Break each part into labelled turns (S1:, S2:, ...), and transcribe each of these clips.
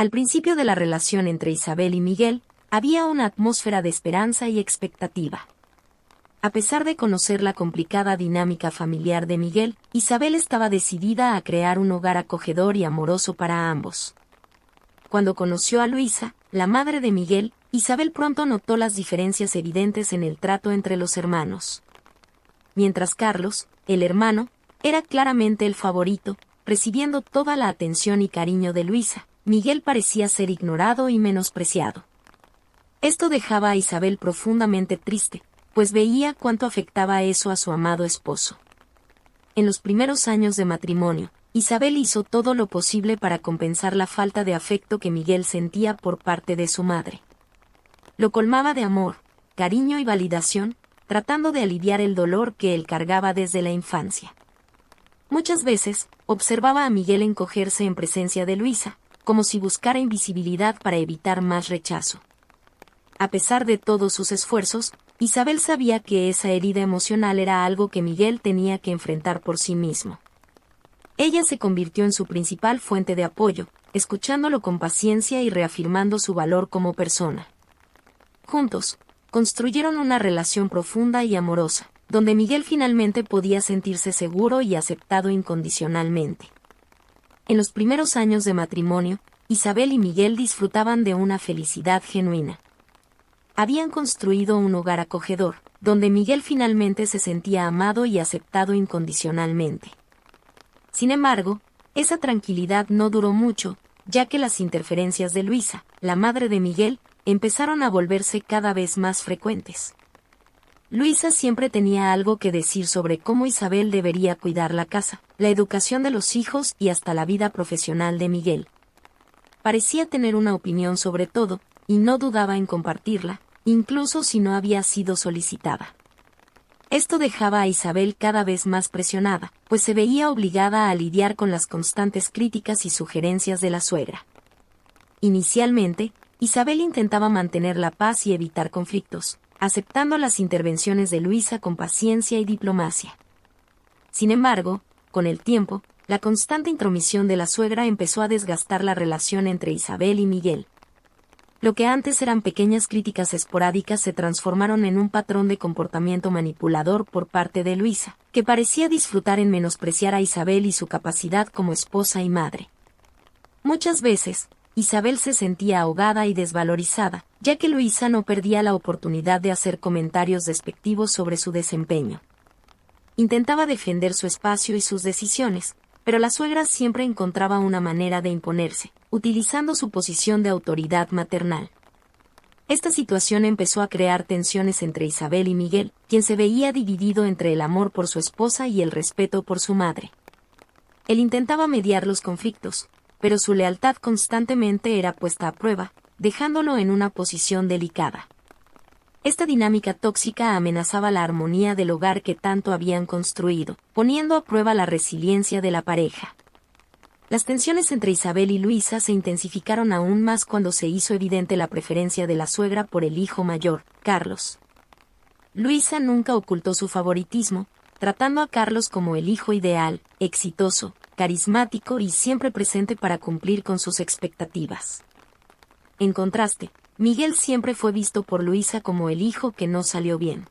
S1: Al principio de la relación entre Isabel y Miguel, había una atmósfera de esperanza y expectativa. A pesar de conocer la complicada dinámica familiar de Miguel, Isabel estaba decidida a crear un hogar acogedor y amoroso para ambos. Cuando conoció a Luisa, la madre de Miguel, Isabel pronto notó las diferencias evidentes en el trato entre los hermanos. Mientras Carlos, el hermano, era claramente el favorito, recibiendo toda la atención y cariño de Luisa, Miguel parecía ser ignorado y menospreciado. Esto dejaba a Isabel profundamente triste, pues veía cuánto afectaba eso a su amado esposo. En los primeros años de matrimonio, Isabel hizo todo lo posible para compensar la falta de afecto que Miguel sentía por parte de su madre. Lo colmaba de amor, cariño y validación, tratando de aliviar el dolor que él cargaba desde la infancia. Muchas veces, observaba a Miguel encogerse en presencia de Luisa, como si buscara invisibilidad para evitar más rechazo. A pesar de todos sus esfuerzos, Isabel sabía que esa herida emocional era algo que Miguel tenía que enfrentar por sí mismo. Ella se convirtió en su principal fuente de apoyo, escuchándolo con paciencia y reafirmando su valor como persona. Juntos, construyeron una relación profunda y amorosa, donde Miguel finalmente podía sentirse seguro y aceptado incondicionalmente. En los primeros años de matrimonio, Isabel y Miguel disfrutaban de una felicidad genuina. Habían construido un hogar acogedor, donde Miguel finalmente se sentía amado y aceptado incondicionalmente. Sin embargo, esa tranquilidad no duró mucho, ya que las interferencias de Luisa, la madre de Miguel, empezaron a volverse cada vez más frecuentes. Luisa siempre tenía algo que decir sobre cómo Isabel debería cuidar la casa, la educación de los hijos y hasta la vida profesional de Miguel. Parecía tener una opinión sobre todo, y no dudaba en compartirla, incluso si no había sido solicitada. Esto dejaba a Isabel cada vez más presionada, pues se veía obligada a lidiar con las constantes críticas y sugerencias de la suegra. Inicialmente, Isabel intentaba mantener la paz y evitar conflictos, aceptando las intervenciones de Luisa con paciencia y diplomacia. Sin embargo, con el tiempo, la constante intromisión de la suegra empezó a desgastar la relación entre Isabel y Miguel. Lo que antes eran pequeñas críticas esporádicas se transformaron en un patrón de comportamiento manipulador por parte de Luisa, que parecía disfrutar en menospreciar a Isabel y su capacidad como esposa y madre. Muchas veces, Isabel se sentía ahogada y desvalorizada, ya que Luisa no perdía la oportunidad de hacer comentarios despectivos sobre su desempeño. Intentaba defender su espacio y sus decisiones, pero la suegra siempre encontraba una manera de imponerse, utilizando su posición de autoridad maternal. Esta situación empezó a crear tensiones entre Isabel y Miguel, quien se veía dividido entre el amor por su esposa y el respeto por su madre. Él intentaba mediar los conflictos, pero su lealtad constantemente era puesta a prueba, dejándolo en una posición delicada. Esta dinámica tóxica amenazaba la armonía del hogar que tanto habían construido, poniendo a prueba la resiliencia de la pareja. Las tensiones entre Isabel y Luisa se intensificaron aún más cuando se hizo evidente la preferencia de la suegra por el hijo mayor, Carlos. Luisa nunca ocultó su favoritismo, tratando a Carlos como el hijo ideal, exitoso, carismático y siempre presente para cumplir con sus expectativas. En contraste, Miguel siempre fue visto por Luisa como el hijo que no salió bien.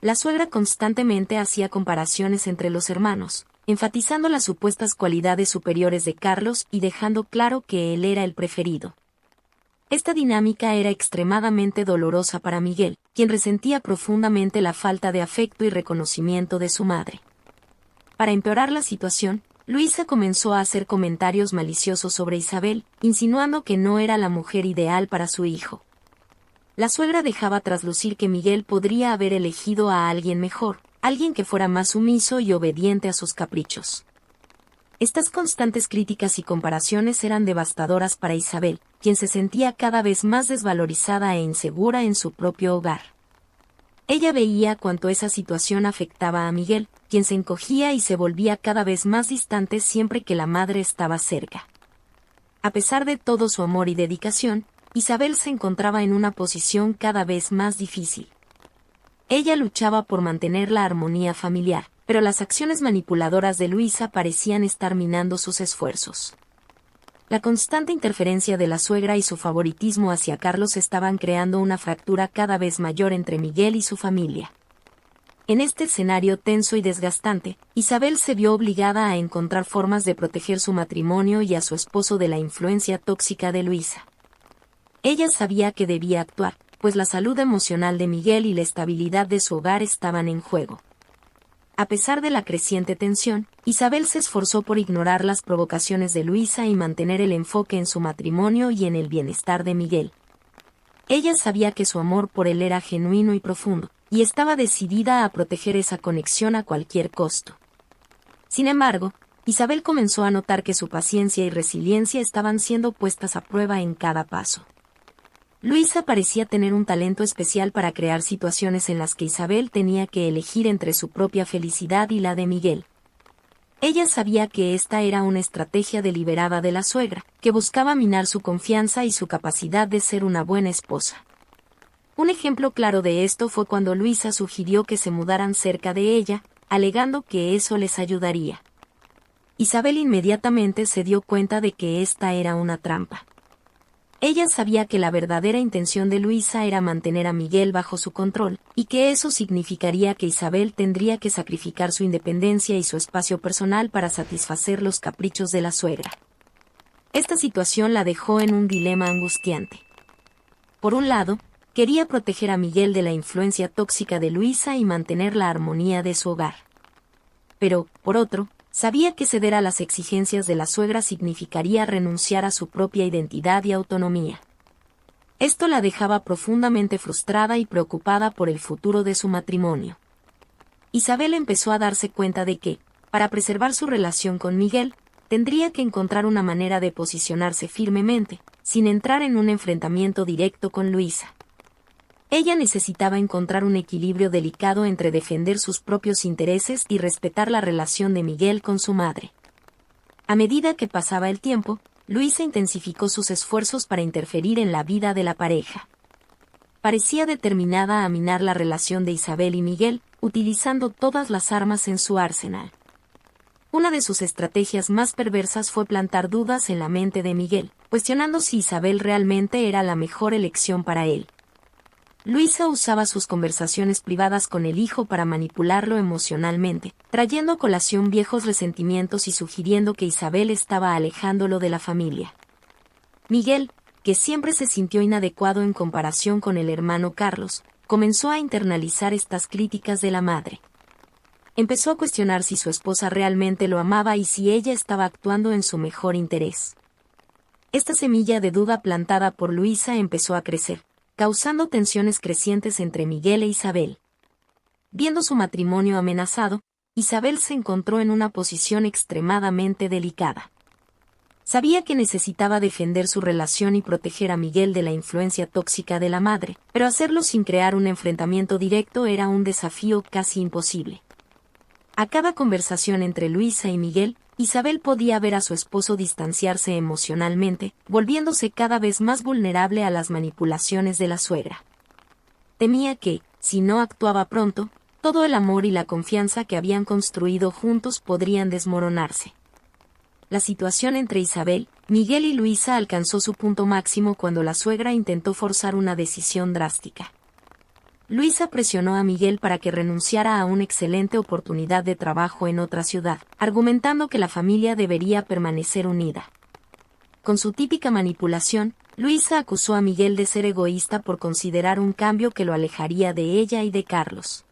S1: La suegra constantemente hacía comparaciones entre los hermanos, enfatizando las supuestas cualidades superiores de Carlos y dejando claro que él era el preferido. Esta dinámica era extremadamente dolorosa para Miguel, quien resentía profundamente la falta de afecto y reconocimiento de su madre. Para empeorar la situación, Luisa comenzó a hacer comentarios maliciosos sobre Isabel, insinuando que no era la mujer ideal para su hijo. La suegra dejaba traslucir que Miguel podría haber elegido a alguien mejor, alguien que fuera más sumiso y obediente a sus caprichos. Estas constantes críticas y comparaciones eran devastadoras para Isabel, quien se sentía cada vez más desvalorizada e insegura en su propio hogar. Ella veía cuánto esa situación afectaba a Miguel, quien se encogía y se volvía cada vez más distante siempre que la madre estaba cerca. A pesar de todo su amor y dedicación, Isabel se encontraba en una posición cada vez más difícil. Ella luchaba por mantener la armonía familiar, pero las acciones manipuladoras de Luisa parecían estar minando sus esfuerzos. La constante interferencia de la suegra y su favoritismo hacia Carlos estaban creando una fractura cada vez mayor entre Miguel y su familia. En este escenario tenso y desgastante, Isabel se vio obligada a encontrar formas de proteger su matrimonio y a su esposo de la influencia tóxica de Luisa. Ella sabía que debía actuar, pues la salud emocional de Miguel y la estabilidad de su hogar estaban en juego. A pesar de la creciente tensión, Isabel se esforzó por ignorar las provocaciones de Luisa y mantener el enfoque en su matrimonio y en el bienestar de Miguel. Ella sabía que su amor por él era genuino y profundo, y estaba decidida a proteger esa conexión a cualquier costo. Sin embargo, Isabel comenzó a notar que su paciencia y resiliencia estaban siendo puestas a prueba en cada paso. Luisa parecía tener un talento especial para crear situaciones en las que Isabel tenía que elegir entre su propia felicidad y la de Miguel. Ella sabía que esta era una estrategia deliberada de la suegra, que buscaba minar su confianza y su capacidad de ser una buena esposa. Un ejemplo claro de esto fue cuando Luisa sugirió que se mudaran cerca de ella, alegando que eso les ayudaría. Isabel inmediatamente se dio cuenta de que esta era una trampa. Ella sabía que la verdadera intención de Luisa era mantener a Miguel bajo su control, y que eso significaría que Isabel tendría que sacrificar su independencia y su espacio personal para satisfacer los caprichos de la suegra. Esta situación la dejó en un dilema angustiante. Por un lado, quería proteger a Miguel de la influencia tóxica de Luisa y mantener la armonía de su hogar. Pero, por otro, sabía que ceder a las exigencias de la suegra significaría renunciar a su propia identidad y autonomía. Esto la dejaba profundamente frustrada y preocupada por el futuro de su matrimonio. Isabel empezó a darse cuenta de que, para preservar su relación con Miguel, tendría que encontrar una manera de posicionarse firmemente, sin entrar en un enfrentamiento directo con Luisa. Ella necesitaba encontrar un equilibrio delicado entre defender sus propios intereses y respetar la relación de Miguel con su madre. A medida que pasaba el tiempo, Luisa intensificó sus esfuerzos para interferir en la vida de la pareja. Parecía determinada a minar la relación de Isabel y Miguel, utilizando todas las armas en su arsenal. Una de sus estrategias más perversas fue plantar dudas en la mente de Miguel, cuestionando si Isabel realmente era la mejor elección para él. Luisa usaba sus conversaciones privadas con el hijo para manipularlo emocionalmente, trayendo a colación viejos resentimientos y sugiriendo que Isabel estaba alejándolo de la familia. Miguel, que siempre se sintió inadecuado en comparación con el hermano Carlos, comenzó a internalizar estas críticas de la madre. Empezó a cuestionar si su esposa realmente lo amaba y si ella estaba actuando en su mejor interés. Esta semilla de duda plantada por Luisa empezó a crecer, causando tensiones crecientes entre Miguel e Isabel. Viendo su matrimonio amenazado, Isabel se encontró en una posición extremadamente delicada. Sabía que necesitaba defender su relación y proteger a Miguel de la influencia tóxica de la madre, pero hacerlo sin crear un enfrentamiento directo era un desafío casi imposible. A cada conversación entre Luisa y Miguel, Isabel podía ver a su esposo distanciarse emocionalmente, volviéndose cada vez más vulnerable a las manipulaciones de la suegra. Temía que, si no actuaba pronto, todo el amor y la confianza que habían construido juntos podrían desmoronarse. La situación entre Isabel, Miguel y Luisa alcanzó su punto máximo cuando la suegra intentó forzar una decisión drástica. Luisa presionó a Miguel para que renunciara a una excelente oportunidad de trabajo en otra ciudad, argumentando que la familia debería permanecer unida. Con su típica manipulación, Luisa acusó a Miguel de ser egoísta por considerar un cambio que lo alejaría de ella y de Carlos.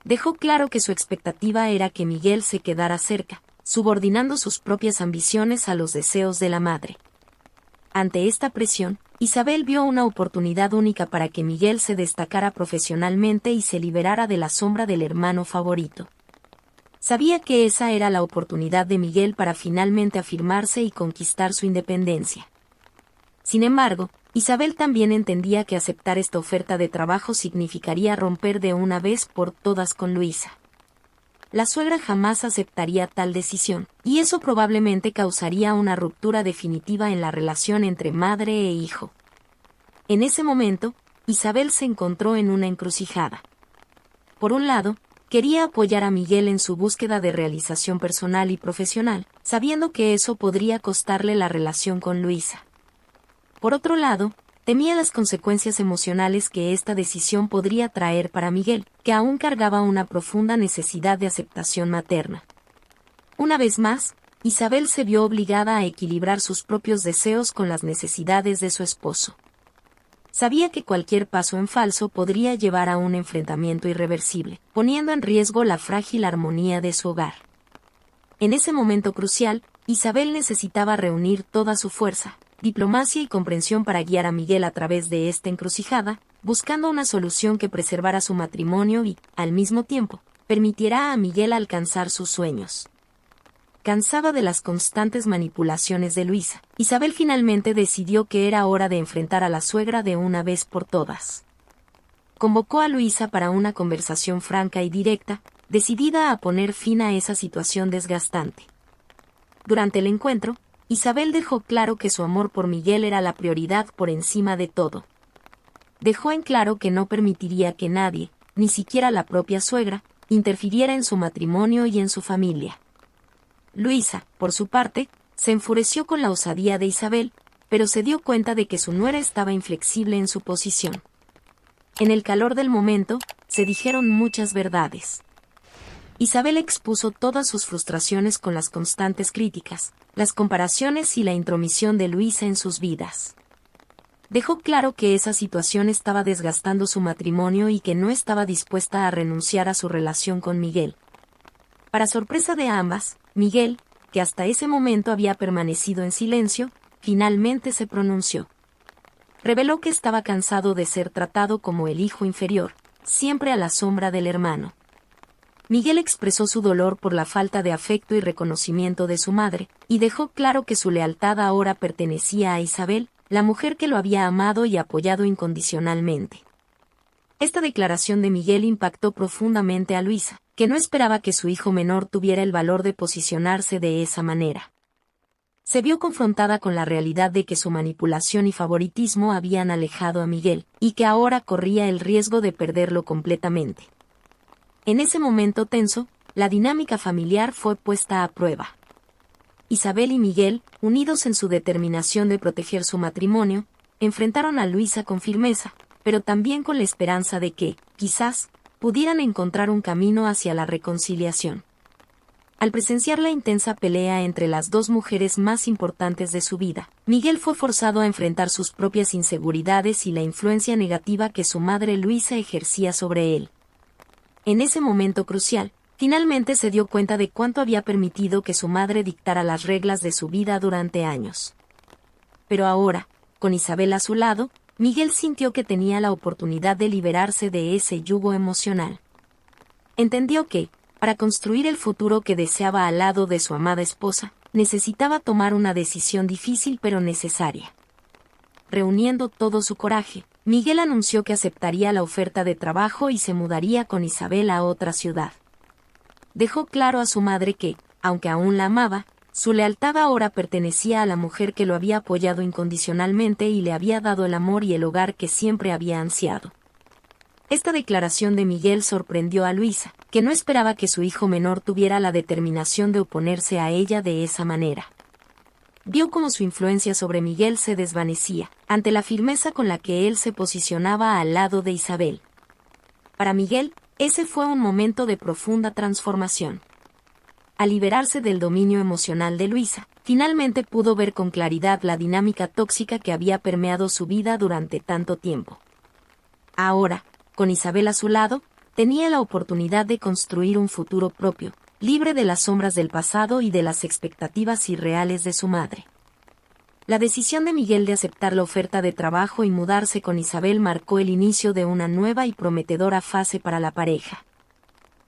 S1: Dejó claro que su expectativa era que Miguel se quedara cerca, subordinando sus propias ambiciones a los deseos de la madre. Ante esta presión, Isabel vio una oportunidad única para que Miguel se destacara profesionalmente y se liberara de la sombra del hermano favorito. Sabía que esa era la oportunidad de Miguel para finalmente afirmarse y conquistar su independencia. Sin embargo, Isabel también entendía que aceptar esta oferta de trabajo significaría romper de una vez por todas con Luisa. La suegra jamás aceptaría tal decisión, y eso probablemente causaría una ruptura definitiva en la relación entre madre e hijo. En ese momento, Isabel se encontró en una encrucijada. Por un lado, quería apoyar a Miguel en su búsqueda de realización personal y profesional, sabiendo que eso podría costarle la relación con Luisa. Por otro lado, temía las consecuencias emocionales que esta decisión podría traer para Miguel, que aún cargaba una profunda necesidad de aceptación materna. Una vez más, Isabel se vio obligada a equilibrar sus propios deseos con las necesidades de su esposo. Sabía que cualquier paso en falso podría llevar a un enfrentamiento irreversible, poniendo en riesgo la frágil armonía de su hogar. En ese momento crucial, Isabel necesitaba reunir toda su fuerza, diplomacia y comprensión para guiar a Miguel a través de esta encrucijada, buscando una solución que preservara su matrimonio y, al mismo tiempo, permitiera a Miguel alcanzar sus sueños. Cansada de las constantes manipulaciones de Luisa, Isabel finalmente decidió que era hora de enfrentar a la suegra de una vez por todas. Convocó a Luisa para una conversación franca y directa, decidida a poner fin a esa situación desgastante. Durante el encuentro, Isabel dejó claro que su amor por Miguel era la prioridad por encima de todo. Dejó en claro que no permitiría que nadie, ni siquiera la propia suegra, interfiriera en su matrimonio y en su familia. Luisa, por su parte, se enfureció con la osadía de Isabel, pero se dio cuenta de que su nuera estaba inflexible en su posición. En el calor del momento, se dijeron muchas verdades. Isabel expuso todas sus frustraciones con las constantes críticas, las comparaciones y la intromisión de Luisa en sus vidas. Dejó claro que esa situación estaba desgastando su matrimonio y que no estaba dispuesta a renunciar a su relación con Miguel. Para sorpresa de ambas, Miguel, que hasta ese momento había permanecido en silencio, finalmente se pronunció. Reveló que estaba cansado de ser tratado como el hijo inferior, siempre a la sombra del hermano. Miguel expresó su dolor por la falta de afecto y reconocimiento de su madre, y dejó claro que su lealtad ahora pertenecía a Isabel, la mujer que lo había amado y apoyado incondicionalmente. Esta declaración de Miguel impactó profundamente a Luisa, que no esperaba que su hijo menor tuviera el valor de posicionarse de esa manera. Se vio confrontada con la realidad de que su manipulación y favoritismo habían alejado a Miguel, y que ahora corría el riesgo de perderlo completamente. En ese momento tenso, la dinámica familiar fue puesta a prueba. Isabel y Miguel, unidos en su determinación de proteger su matrimonio, enfrentaron a Luisa con firmeza, pero también con la esperanza de que, quizás, pudieran encontrar un camino hacia la reconciliación. Al presenciar la intensa pelea entre las dos mujeres más importantes de su vida, Miguel fue forzado a enfrentar sus propias inseguridades y la influencia negativa que su madre Luisa ejercía sobre él. En ese momento crucial, finalmente se dio cuenta de cuánto había permitido que su madre dictara las reglas de su vida durante años. Pero ahora, con Isabel a su lado, Miguel sintió que tenía la oportunidad de liberarse de ese yugo emocional. Entendió que, para construir el futuro que deseaba al lado de su amada esposa, necesitaba tomar una decisión difícil pero necesaria. Reuniendo todo su coraje, Miguel anunció que aceptaría la oferta de trabajo y se mudaría con Isabel a otra ciudad. Dejó claro a su madre que, aunque aún la amaba, su lealtad ahora pertenecía a la mujer que lo había apoyado incondicionalmente y le había dado el amor y el hogar que siempre había ansiado. Esta declaración de Miguel sorprendió a Luisa, que no esperaba que su hijo menor tuviera la determinación de oponerse a ella de esa manera. Vio cómo su influencia sobre Miguel se desvanecía, ante la firmeza con la que él se posicionaba al lado de Isabel. Para Miguel, ese fue un momento de profunda transformación. Al liberarse del dominio emocional de Luisa, finalmente pudo ver con claridad la dinámica tóxica que había permeado su vida durante tanto tiempo. Ahora, con Isabel a su lado, tenía la oportunidad de construir un futuro propio, libre de las sombras del pasado y de las expectativas irreales de su madre. La decisión de Miguel de aceptar la oferta de trabajo y mudarse con Isabel marcó el inicio de una nueva y prometedora fase para la pareja.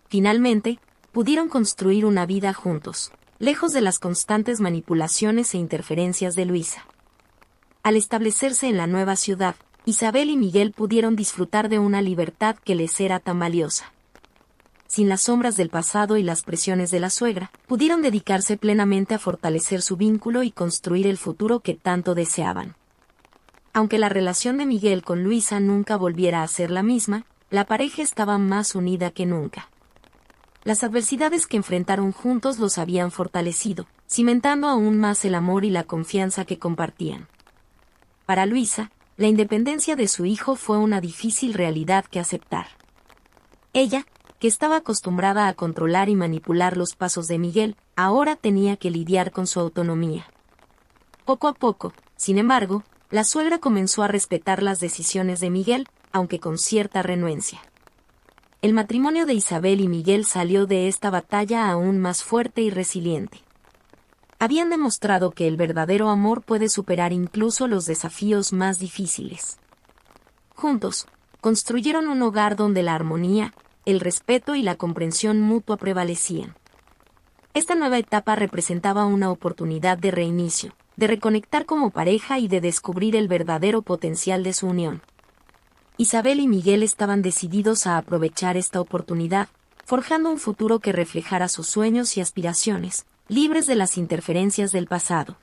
S1: Finalmente, pudieron construir una vida juntos, lejos de las constantes manipulaciones e interferencias de Luisa. Al establecerse en la nueva ciudad, Isabel y Miguel pudieron disfrutar de una libertad que les era tan valiosa. Sin las sombras del pasado y las presiones de la suegra, pudieron dedicarse plenamente a fortalecer su vínculo y construir el futuro que tanto deseaban. Aunque la relación de Miguel con Luisa nunca volviera a ser la misma, la pareja estaba más unida que nunca. las adversidades que enfrentaron juntos los habían fortalecido, cimentando aún más el amor y la confianza que compartían. Para Luisa, la independencia de su hijo fue una difícil realidad que aceptar. Ella, que estaba acostumbrada a controlar y manipular los pasos de Miguel, ahora tenía que lidiar con su autonomía. Poco a poco, sin embargo, la suegra comenzó a respetar las decisiones de Miguel, aunque con cierta renuencia. El matrimonio de Isabel y Miguel salió de esta batalla aún más fuerte y resiliente. Habían demostrado que el verdadero amor puede superar incluso los desafíos más difíciles. Juntos, construyeron un hogar donde la armonía, el respeto y la comprensión mutua prevalecían. Esta nueva etapa representaba una oportunidad de reinicio, de reconectar como pareja y de descubrir el verdadero potencial de su unión. Isabel y Miguel estaban decididos a aprovechar esta oportunidad, forjando un futuro que reflejara sus sueños y aspiraciones, libres de las interferencias del pasado.